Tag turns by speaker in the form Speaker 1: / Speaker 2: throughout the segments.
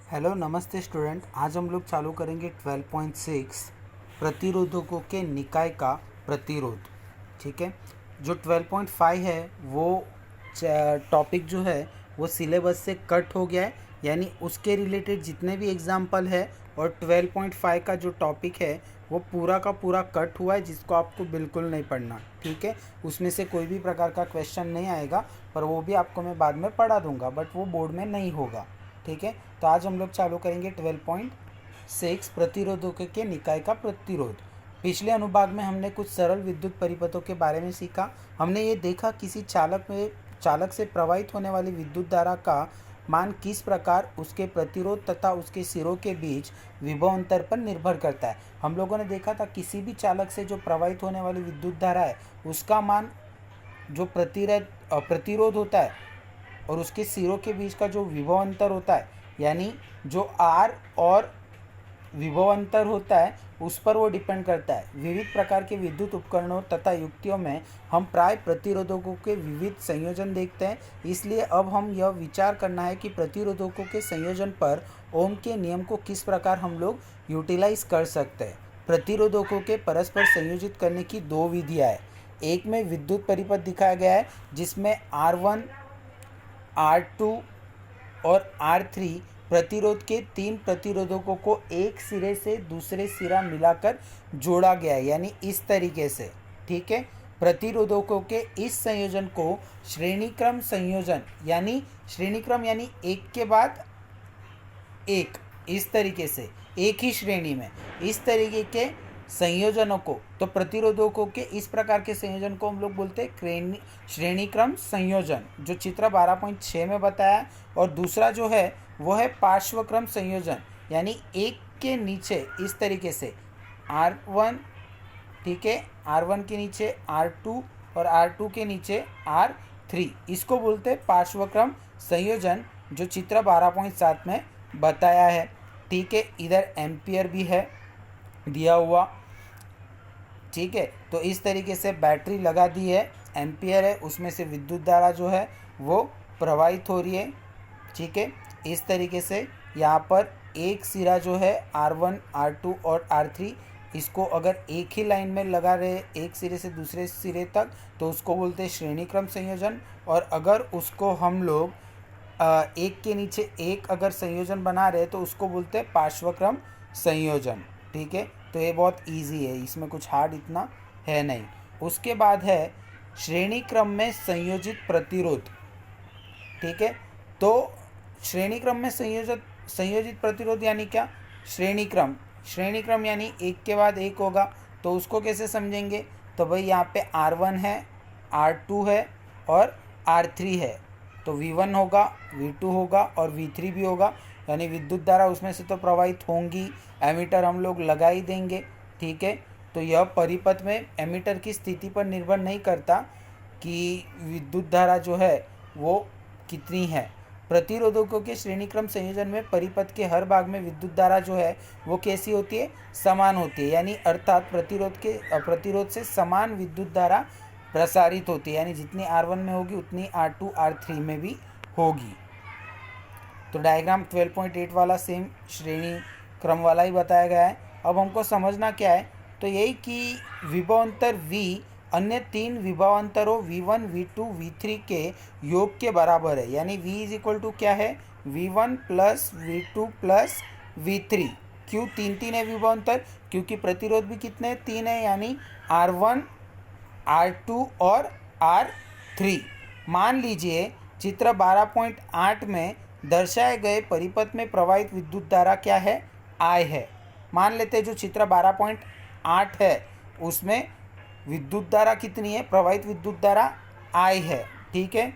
Speaker 1: Hello नमस्ते student. आज हम लोग चालू करेंगे 12.6 प्रतिरोधकों के निकाय का प्रतिरोध। ठीक है, जो 12.5 है वो टॉपिक जो है वो सिलेबस से कट हो गया है, यानी उसके रिलेटेड जितने भी एग्जाम्पल है और 12.5 का जो टॉपिक है वो पूरा का पूरा कट हुआ है, जिसको आपको बिल्कुल नहीं पढ़ना। ठीक है, उसमें से कोई भी प्रकार का क्वेश्चन नहीं आएगा, पर वो भी आपको मैं बाद में पढ़ा दूंगा, बट वो बोर्ड में नहीं होगा। ठीक है, तो आज हम लोग चालू करेंगे 12.6 प्रतिरोधकों के निकाय का प्रतिरोध। पिछले अनुभाग में हमने कुछ सरल विद्युत परिपथों के बारे में सीखा। हमने ये देखा किसी चालक से प्रवाहित होने वाली विद्युत धारा का मान किस प्रकार उसके प्रतिरोध तथा उसके सिरों के बीच विभव अंतर पर निर्भर करता है। हम लोगों ने देखा था किसी भी चालक से जो प्रवाहित होने वाली विद्युत धारा है उसका मान जो प्रतिरोध होता है और उसके सिरों के बीच का जो विभव अंतर होता है, यानी जो आर और विभव अंतर होता है उस पर वो डिपेंड करता है। विविध प्रकार के विद्युत उपकरणों तथा युक्तियों में हम प्राय प्रतिरोधकों के विविध संयोजन देखते हैं। इसलिए अब हम यह विचार करना है कि प्रतिरोधकों के संयोजन पर ओम के नियम को किस प्रकार हम लोग यूटिलाइज कर सकते हैं। प्रतिरोधकों के परस्पर संयोजित करने की दो विधियाँ हैं। एक में विद्युत परिपथ दिखाया गया है जिसमें R1, R2 और R3 प्रतिरोध के तीन प्रतिरोधकों को एक सिरे से दूसरे सिरा मिलाकर जोड़ा गया है, यानी इस तरीके से। ठीक है, प्रतिरोधकों के इस संयोजन को श्रेणीक्रम संयोजन, यानी श्रेणीक्रम यानी एक के बाद एक, इस तरीके से एक ही श्रेणी में इस तरीके के संयोजनों को, तो प्रतिरोधकों के इस प्रकार के संयोजन को हम लोग बोलते हैं श्रेणीक्रम संयोजन, जो चित्र 12.6 में बताया। और दूसरा जो है वो है पार्श्वक्रम संयोजन, यानी एक के नीचे इस तरीके से R1, ठीक है, R1 के नीचे R2 और R2 के नीचे R3, इसको बोलते हैं पार्श्वक्रम संयोजन, जो चित्र 12.7 में बताया है। ठीक है, इधर एम्पियर भी है दिया हुआ। ठीक है, तो इस तरीके से बैटरी लगा दी है, एम्पियर है, उसमें से विद्युत धारा जो है वो प्रवाहित हो रही है। ठीक है, इस तरीके से यहाँ पर एक सिरा जो है R1, R2 और R3, इसको अगर एक ही लाइन में लगा रहे एक सिरे से दूसरे सिरे तक तो उसको बोलते हैं श्रेणीक्रम संयोजन। और अगर उसको हम लोग एक के नीचे एक अगर संयोजन बना रहे तो उसको बोलते हैं पार्श्वक्रम संयोजन। ठीक है, तो ये बहुत इजी है, इसमें कुछ हार्ड इतना है नहीं। उसके बाद है श्रेणी क्रम में संयोजित प्रतिरोध। ठीक है, तो श्रेणी क्रम में संयोजित प्रतिरोध यानी क्या? श्रेणी क्रम यानी एक के बाद एक होगा, तो उसको कैसे समझेंगे? तो भाई यहाँ पे R1 है, R2 है और R3 है, तो V1 होगा, V2 होगा और V3 भी होगा, यानी विद्युत धारा उसमें से तो प्रवाहित होंगी। एमीटर हम लोग लगा ही देंगे। ठीक है, तो यह परिपथ में एमीटर की स्थिति पर निर्भर नहीं करता कि विद्युत धारा जो है वो कितनी है। प्रतिरोधकों के श्रेणीक्रम संयोजन में परिपथ के हर भाग में विद्युत धारा जो है वो कैसी होती है? समान होती है, यानी अर्थात प्रतिरोध से समान विद्युत धारा प्रसारित होती है, यानी जितनी R1 में होगी उतनी R2, R3 में भी होगी। तो डायग्राम 12.8 वाला सेम श्रेणी क्रम वाला ही बताया गया है। अब हमको समझना क्या है, तो यही कि विभवांतर V अन्य तीन विभवांतरों V1, V2, V3 के योग के बराबर है, यानी V इज इक्वल टू क्या है? V1 plus V2 plus V3। क्यों तीन है विभवांतर? क्योंकि प्रतिरोध भी कितने? तीन है, यानी R1, R2 और R3। मान लीजिए चित्र 12.8 में दर्शाए गए परिपथ में प्रवाहित विद्युत धारा क्या है? I है। मान लेते हैं जो चित्र 12.8 है उसमें विद्युत धारा कितनी है? प्रवाहित विद्युत धारा I है। ठीक है,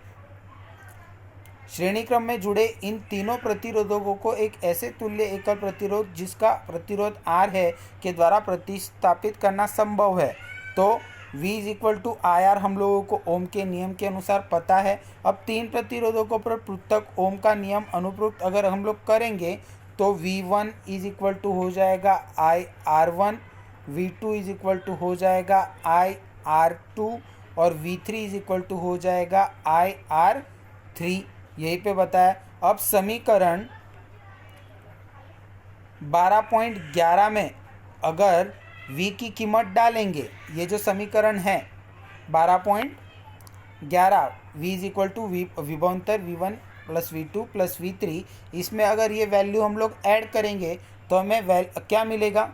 Speaker 1: श्रेणी क्रम में जुड़े इन तीनों प्रतिरोधकों को एक ऐसे तुल्य एकल प्रतिरोध जिसका प्रतिरोध R है के द्वारा प्रतिस्थापित करना संभव है। तो V is equal to IR हम लोगों को ओम के नियम के अनुसार पता है। अब तीन प्रतिरोधकों पर पृथक ओम का नियम अनुप्रयुक्त अगर हम लोग करेंगे तो V1 इज इक्वल टू हो जाएगा IR1, V2 is equal to हो जाएगा IR2 और V3 इज इक्वल टू हो जाएगा IR3। यहीं पे बताया। अब समीकरण 12.11 में अगर V की कीमत डालेंगे, ये जो समीकरण है 12.11 V इज इक्वल टू विभवांतर V1 plus V2 plus V3, इसमें अगर ये वैल्यू हम लोग ऐड करेंगे तो हमें क्या मिलेगा?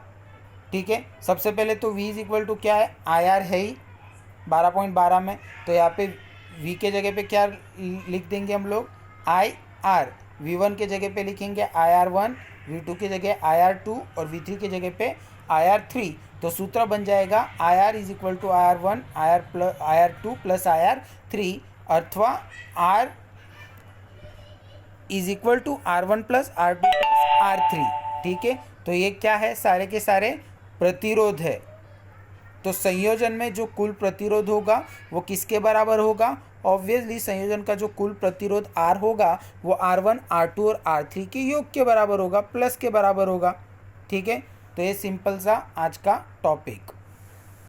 Speaker 1: ठीक है, सबसे पहले तो V इज इक्वल टू क्या है, IR है ही 12.12 में, तो यहाँ पे V के जगह पे क्या लिख देंगे हम लोग, IR। V1 के जगह पे लिखेंगे IR1, V2 की जगह IR2 और V3 की जगह पे IR3। तो सूत्र बन जाएगा IR is equal to IR1 IR2 plus IR3, अथवा R is equal to R1 plus R2 plus R3। ठीक है, तो ये क्या है, सारे के सारे प्रतिरोध है। तो संयोजन में जो कुल प्रतिरोध होगा वो किसके बराबर होगा? ऑब्वियसली संयोजन का जो कुल प्रतिरोध R होगा वो R1 R2 और R3 के योग के बराबर होगा, प्लस के बराबर होगा। ठीक है, तो ये सिंपल सा आज का टॉपिक।